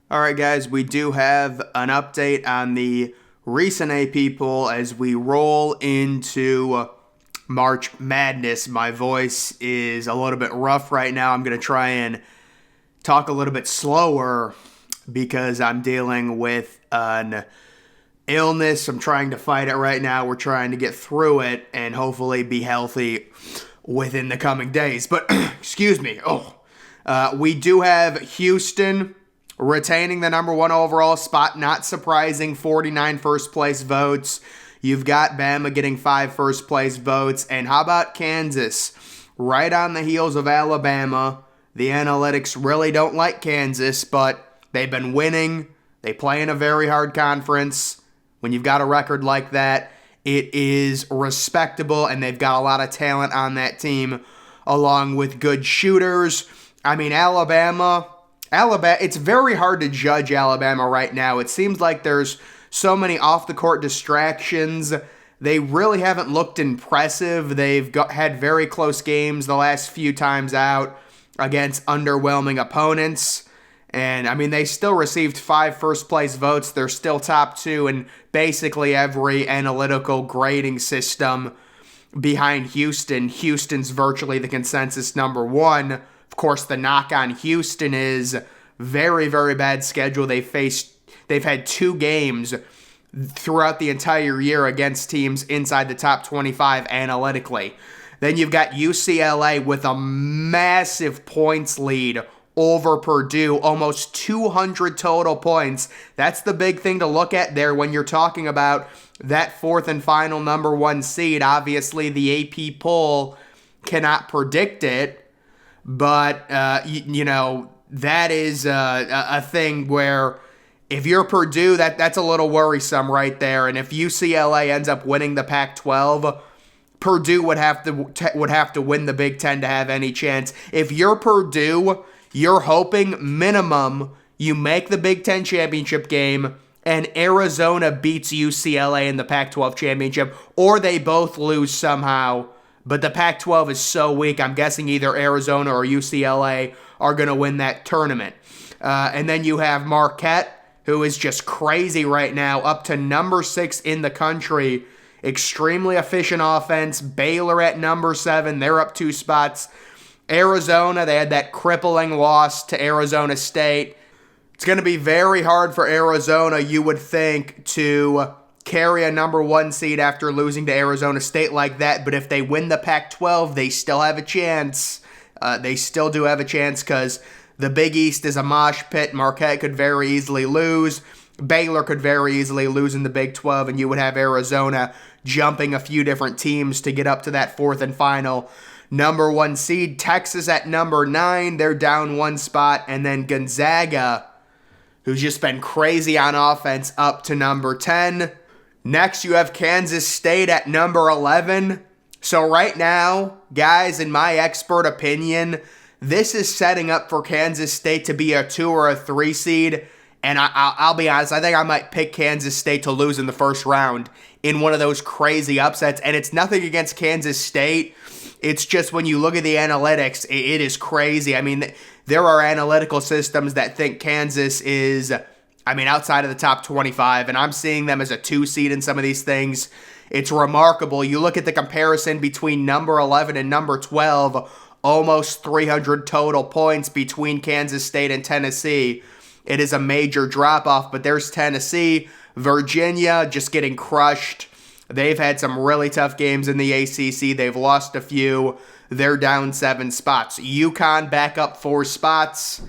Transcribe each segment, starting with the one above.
All right, guys, we do have an update on the recent AP poll as we roll into March Madness. My voice is a little bit rough right now. I'm going to try and talk a little bit slower because I'm dealing with an illness. I'm trying to fight it right now. We're trying to get through it and hopefully be healthy within the coming days. But, excuse me. We do have Houston retaining the number one overall spot. Not surprising, 49 first place votes. You've got Bama getting 5 first place votes. And how about Kansas? Right on the heels of Alabama. The analytics really don't like Kansas, but they've been winning. They play in a very hard conference. When you've got a record like that, it is respectable, and they've got a lot of talent on that team, along with good shooters. I mean, Alabama, it's very hard to judge Alabama right now. It seems like there's so many off-the-court distractions. They really haven't looked impressive. They've had very close games the last few times out against underwhelming opponents. And, I mean, they still received 5 first-place votes. They're still top 2 in basically every analytical grading system behind Houston. Houston's virtually the consensus number 1. Of course, the knock on Houston is very, very bad schedule. They've had 2 games throughout the entire year against teams inside the top 25 analytically. Then you've got UCLA with a massive points lead over Purdue, almost 200 total points. That's the big thing to look at there when you're talking about that 4th and final number 1 seed. Obviously, the AP poll cannot predict it. But, that is a thing where if you're Purdue, that's a little worrisome right there. And if UCLA ends up winning the Pac-12, Purdue would have to win the Big Ten to have any chance. If you're Purdue, you're hoping minimum you make the Big Ten championship game and Arizona beats UCLA in the Pac-12 championship, or they both lose somehow. But the Pac-12 is so weak, I'm guessing either Arizona or UCLA are going to win that tournament. And then you have Marquette, who is just crazy right now, up to number 6 in the country. Extremely efficient offense. Baylor at number 7. They're up 2 spots. Arizona, they had that crippling loss to Arizona State. It's going to be very hard for Arizona, you would think, to carry a number 1 seed after losing to Arizona State like that. But if they win the Pac-12, they still have a chance. They still do have a chance because the Big East is a mosh pit. Marquette could very easily lose. Baylor could very easily lose in the Big 12, and you would have Arizona jumping a few different teams to get up to that 4th and final number 1 seed. Texas at number 9, they're down 1 spot. And then Gonzaga, who's just been crazy on offense, up to number 10. Next, you have Kansas State at number 11. So right now, guys, in my expert opinion, this is setting up for Kansas State to be a 2 or a 3 seed. And I'll be honest, I think I might pick Kansas State to lose in the first round in one of those crazy upsets. And it's nothing against Kansas State. It's just when you look at the analytics, it is crazy. I mean, there are analytical systems that think Kansas is, outside of the top 25, and I'm seeing them as a 2 seed in some of these things. It's remarkable. You look at the comparison between number 11 and number 12, almost 300 total points between Kansas State and Tennessee. It is a major drop-off, but there's Tennessee. Virginia just getting crushed. They've had some really tough games in the ACC. They've lost a few. They're down 7 spots. UConn back up 4 spots.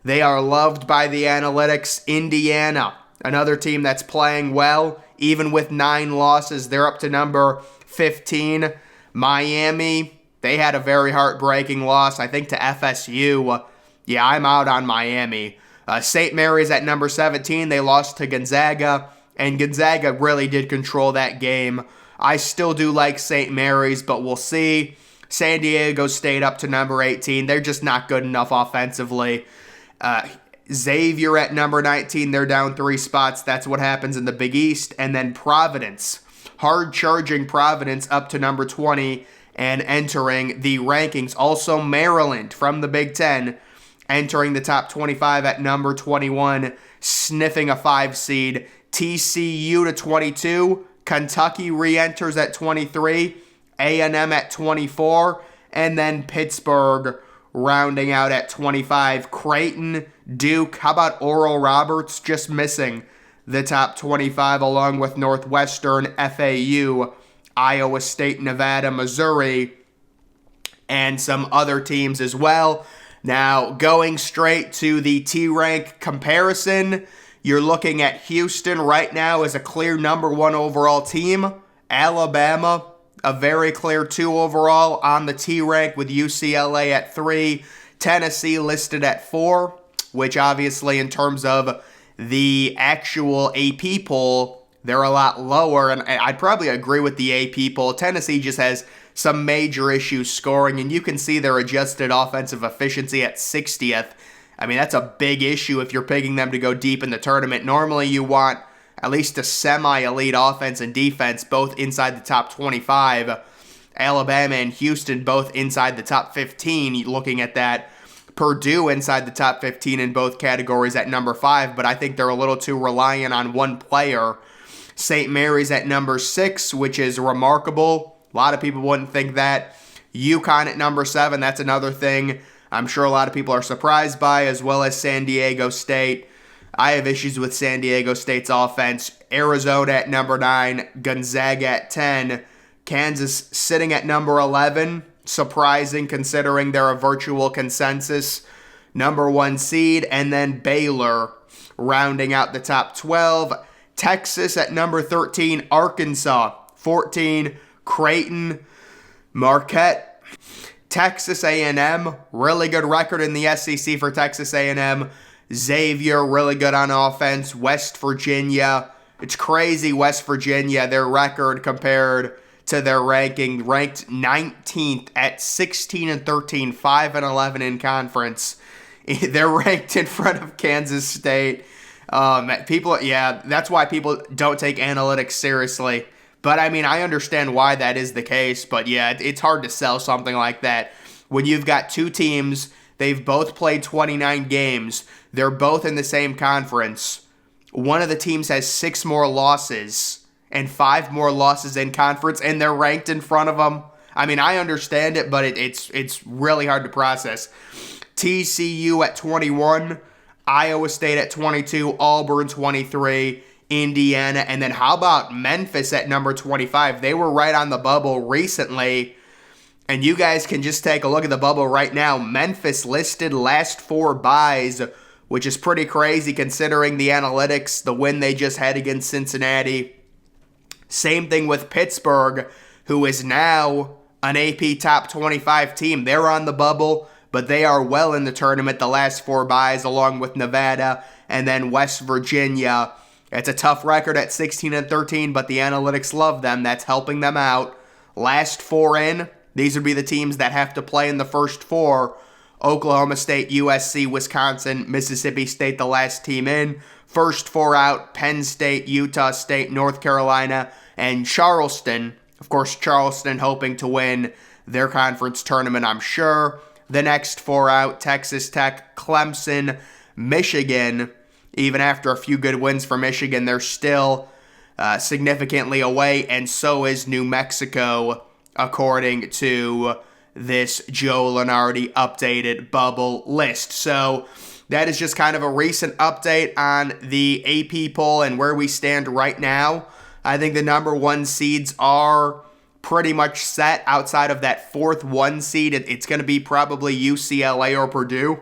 They are loved by the analytics. Indiana, another team that's playing well, even with 9 losses. They're up to number 15. Miami, they had a very heartbreaking loss, I think, to FSU. Yeah, I'm out on Miami. St. Mary's at number 17. They lost to Gonzaga, and Gonzaga really did control that game. I still do like St. Mary's, but we'll see. San Diego State up to number 18. They're just not good enough offensively. Xavier at number 19, they're down 3 spots. That's what happens in the Big East. And then Providence, hard-charging Providence up to number 20 and entering the rankings. Also Maryland from the Big Ten entering the top 25 at number 21, sniffing a 5 seed. TCU to 22. Kentucky re-enters at 23. A&M at 24. And then Pittsburgh rounding out at 25. Creighton, Duke. How about Oral Roberts just missing the top 25 along with Northwestern, FAU, Iowa State, Nevada, Missouri, and some other teams as well. Now, going straight to the T-rank comparison, you're looking at Houston right now as a clear number 1 overall team. Alabama, a very clear 2 overall on the T-rank with UCLA at 3. Tennessee listed at 4, which obviously in terms of the actual AP poll, they're a lot lower, and I'd probably agree with the AP poll. Tennessee just has some major issues scoring, and you can see their adjusted offensive efficiency at 60th. I mean, that's a big issue if you're picking them to go deep in the tournament. Normally, you want at least a semi-elite offense and defense, both inside the top 25. Alabama and Houston both inside the top 15, looking at that. Purdue inside the top 15 in both categories at number 5, but I think they're a little too reliant on one player. St. Mary's at number 6, which is remarkable. A lot of people wouldn't think that. UConn at number 7, that's another thing I'm sure a lot of people are surprised by, as well as San Diego State. I have issues with San Diego State's offense. Arizona at number 9, Gonzaga at 10, Kansas sitting at number 11. Surprising considering they're a virtual consensus number 1 seed. And then Baylor rounding out the top 12. Texas at number 13, Arkansas 14, Creighton, Marquette, Texas A&M, really good record in the SEC for Texas A&M. Xavier, really good on offense. West Virginia, it's crazy. West Virginia, their record compared to their ranking, ranked 19th at 16-13, 5-11 in conference. They're ranked in front of Kansas State. That's why people don't take analytics seriously. But I mean, I understand why that is the case. But yeah, it's hard to sell something like that when you've got 2 teams. They've both played 29 games. They're both in the same conference. One of the teams has 6 more losses and 5 more losses in conference, and they're ranked in front of them. I mean, I understand it, but it's really hard to process. TCU at 21, Iowa State at 22, Auburn 23, Indiana, and then how about Memphis at number 25? They were right on the bubble recently, and you guys can just take a look at the bubble right now. Memphis listed last 4 byes, which is pretty crazy considering the analytics, the win they just had against Cincinnati. Same thing with Pittsburgh, who is now an AP top 25 team. They're on the bubble, but they are well in the tournament the last 4 byes, along with Nevada and then West Virginia. It's a tough record at 16-13, but the analytics love them. That's helping them out. Last 4 in, these would be the teams that have to play in the first 4. Oklahoma State, USC, Wisconsin, Mississippi State, the last team in. First 4 out, Penn State, Utah State, North Carolina, and Charleston. Of course, Charleston hoping to win their conference tournament, I'm sure. The next 4 out, Texas Tech, Clemson, Michigan. Even after a few good wins for Michigan, they're still significantly away, and so is New Mexico, according to this Joe Lunardi updated bubble list. So that is just kind of a recent update on the AP poll and where we stand right now. I think the number 1 seeds are pretty much set. Outside of that 4th 1 seed, it's going to be probably UCLA or Purdue,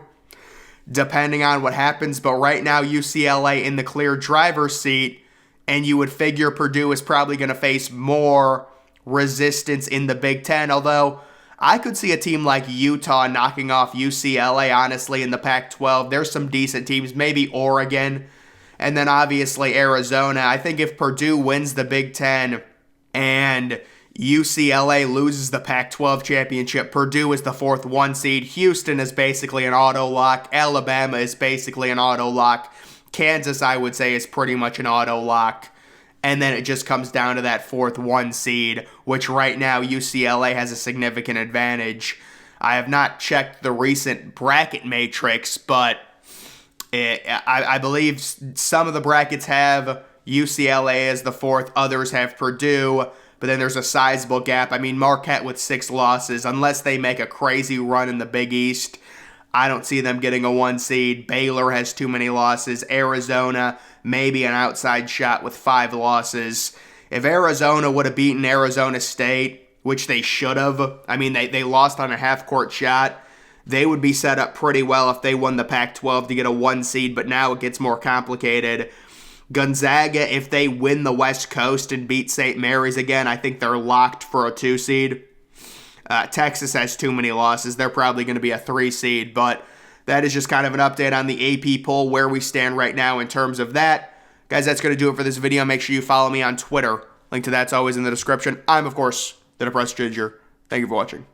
depending on what happens. But right now, UCLA in the clear driver's seat, and you would figure Purdue is probably going to face more resistance in the Big Ten, although I could see a team like Utah knocking off UCLA, honestly, in the Pac-12. There's some decent teams, maybe Oregon, and then obviously Arizona. I think if Purdue wins the Big Ten and UCLA loses the Pac-12 championship, Purdue is the 4th 1 seed. Houston is basically an auto lock. Alabama is basically an auto lock. Kansas, I would say, is pretty much an auto lock. And then it just comes down to that 4th 1 seed, which right now UCLA has a significant advantage. I have not checked the recent bracket matrix, but I believe some of the brackets have UCLA as the fourth, others have Purdue, but then there's a sizable gap. I mean, Marquette with 6 losses, unless they make a crazy run in the Big East, I don't see them getting a 1 seed. Baylor has too many losses. Arizona, maybe an outside shot with 5 losses. If Arizona would have beaten Arizona State, which they should have, I mean, they lost on a half-court shot, they would be set up pretty well if they won the Pac-12 to get a 1 seed, but now it gets more complicated. Gonzaga, if they win the West Coast and beat St. Mary's again, I think they're locked for a 2 seed. Texas has too many losses. They're probably going to be a 3 seed, but that is just kind of an update on the AP poll, where we stand right now in terms of that. Guys, that's going to do it for this video. Make sure you follow me on Twitter. Link to that's always in the description. I'm, of course, the Depressed Ginger. Thank you for watching.